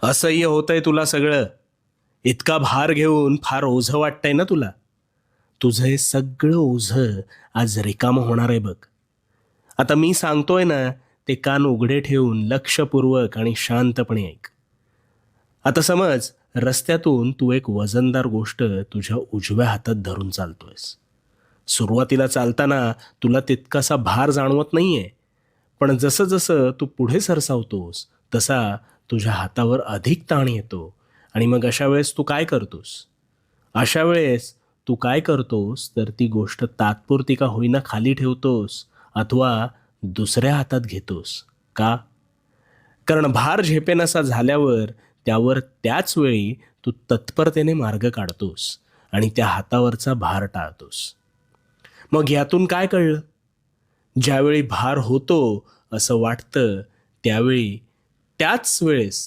असह्य होतंय तुला सगळं. इतका भार घेऊन फार ओझं वाटतंय ना तुला. तुझं हे सगळं ओझं आज रिकामं होणार आहे बघ. आता मी सांगतोय ना, ते कान उघडे ठेवून लक्षपूर्वक आणि शांतपणे ऐक. आता समज रस्त्यातून तू एक वजनदार गोष्ट तुझ्या उजव्या हातात धरून चालतोयस. सुरुवातीला चालताना तुला तितकासा भार जाणवत नाहीये, पण जसं जसं तू पुढे सरसावतोस तसा तुझ्या हातावर अधिक ताण येतो. आणि मग अशा वेळेस तू काय करतोस तर ती गोष्ट तात्पुरती का होईना खाली ठेवतोस अथवा दुसऱ्या हातात घेतोस. का? कारण भार झेपेनासा झाल्यावर त्यावर त्याच वेळी तू तत्परतेने मार्ग काढतोस आणि त्या हातावरचा भार टाळतोस. मग यातून काय कळलं? ज्यावेळी भार होतो असं वाटतं त्यावेळी त्याच वेळेस